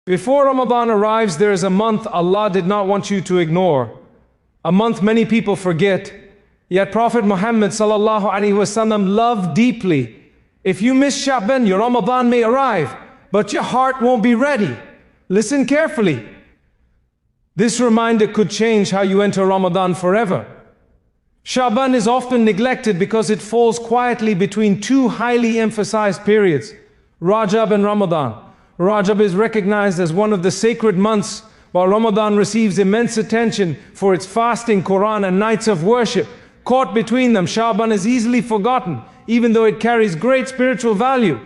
Before Ramadan arrives, there is a month Allah did not want you to ignore. A month many people forget. Yet Prophet Muhammad Sallallahu Alayhi Wasallam loved deeply. If you miss Sha bān, your Ramadan may arrive, but your heart won't be ready. Listen carefully. This reminder could change how you enter Ramadan forever. Sha bān is often neglected because it falls quietly between two highly emphasized periods, Rajab and Ramadan. Rajab is recognized as one of the sacred months, while Ramadan receives immense attention for its fasting, Quran and nights of worship. Caught between them, Sha bān is easily forgotten, even though it carries great spiritual value.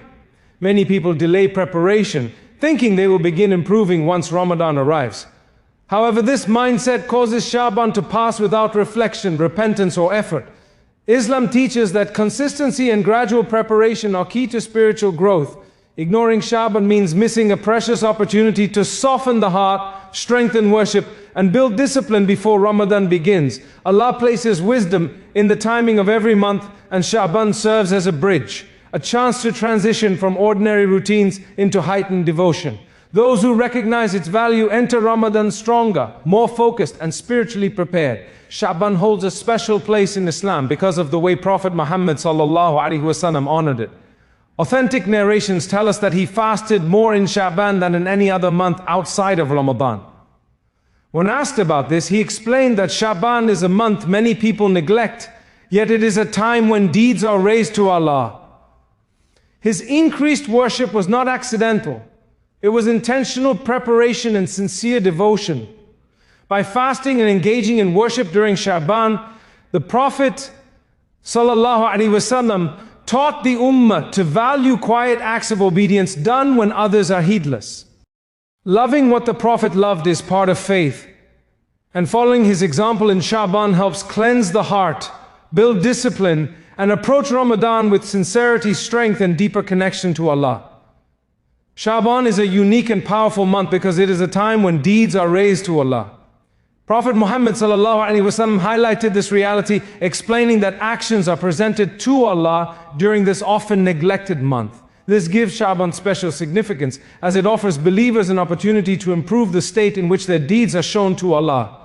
Many people delay preparation, thinking they will begin improving once Ramadan arrives. However, this mindset causes Sha bān to pass without reflection, repentance or effort. Islam teaches that consistency and gradual preparation are key to spiritual growth. Ignoring Sha bān means missing a precious opportunity to soften the heart, strengthen worship, and build discipline before Ramadan begins. Allah places wisdom in the timing of every month, and Sha bān serves as a bridge, a chance to transition from ordinary routines into heightened devotion. Those who recognize its value enter Ramadan stronger, more focused, and spiritually prepared. Sha bān holds a special place in Islam because of the way Prophet Muhammad Sallallahu Alayhi Wasallam honored it. Authentic narrations tell us that he fasted more in Sha bān than in any other month outside of Ramadan. When asked about this, he explained that Sha bān is a month many people neglect, yet it is a time when deeds are raised to Allah. His increased worship was not accidental. It was intentional preparation and sincere devotion. By fasting and engaging in worship during Sha bān, the Prophet Sallallahu Alayhi Wasallam taught the Ummah to value quiet acts of obedience done when others are heedless. Loving what the Prophet loved is part of faith, and following his example in Sha bān helps cleanse the heart, build discipline, and approach Ramadan with sincerity, strength, and deeper connection to Allah. Sha bān is a unique and powerful month because it is a time when deeds are raised to Allah. Prophet Muhammad Sallallahu Alaihi Wasallam highlighted this reality, explaining that actions are presented to Allah during this often neglected month. This gives Sha bān special significance, as it offers believers an opportunity to improve the state in which their deeds are shown to Allah.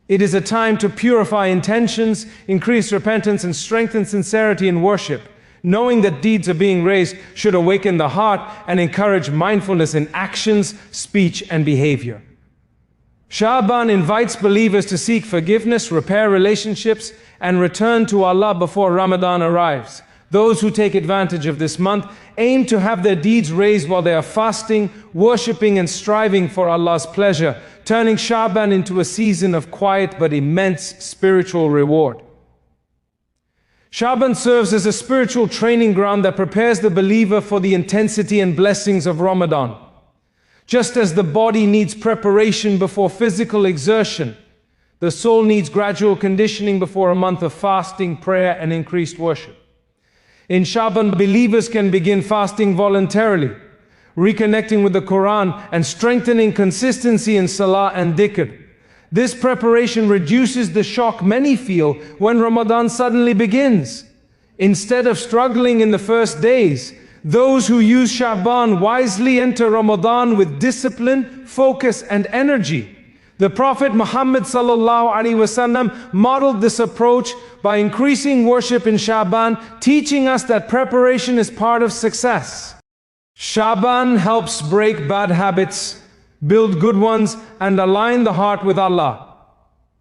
It is a time to purify intentions, increase repentance, and strengthen sincerity in worship. Knowing that deeds are being raised should awaken the heart and encourage mindfulness in actions, speech, and behavior. Sha bān invites believers to seek forgiveness, repair relationships, and return to Allah before Ramadan arrives. Those who take advantage of this month aim to have their deeds raised while they are fasting, worshipping, and striving for Allah's pleasure, turning Sha bān into a season of quiet but immense spiritual reward. Sha bān serves as a spiritual training ground that prepares the believer for the intensity and blessings of Ramadan. Just as the body needs preparation before physical exertion, the soul needs gradual conditioning before a month of fasting, prayer, and increased worship. In Sha bān, believers can begin fasting voluntarily, reconnecting with the Quran, and strengthening consistency in salah and dhikr. This preparation reduces the shock many feel when Ramadan suddenly begins. Instead of struggling in the first days, those who use Sha bān wisely enter Ramadan with discipline, focus, and energy. The Prophet Muhammad Sallallahu Alayhi Wasallam modeled this approach by increasing worship in Sha bān, teaching us that preparation is part of success. Sha bān helps break bad habits, build good ones, and align the heart with Allah,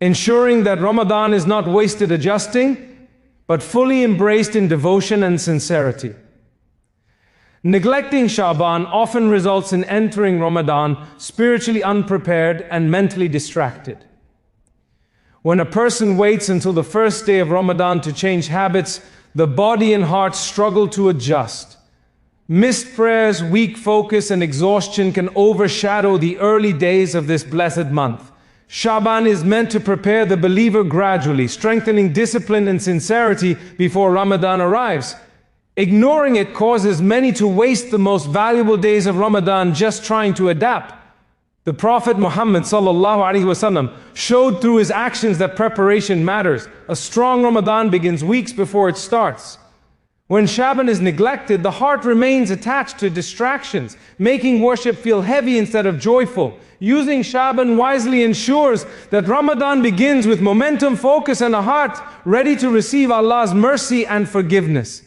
ensuring that Ramadan is not wasted adjusting, but fully embraced in devotion and sincerity. Neglecting Sha bān often results in entering Ramadan spiritually unprepared and mentally distracted. When a person waits until the first day of Ramadan to change habits, the body and heart struggle to adjust. Missed prayers, weak focus, and exhaustion can overshadow the early days of this blessed month. Sha bān is meant to prepare the believer gradually, strengthening discipline and sincerity before Ramadan arrives. Ignoring it causes many to waste the most valuable days of Ramadan just trying to adapt. The Prophet Muhammad Sallallahu Alayhi Wasallam showed through his actions that preparation matters. A strong Ramadan begins weeks before it starts. When Sha bān is neglected, the heart remains attached to distractions, making worship feel heavy instead of joyful. Using Sha bān wisely ensures that Ramadan begins with momentum, focus, and a heart ready to receive Allah's mercy and forgiveness.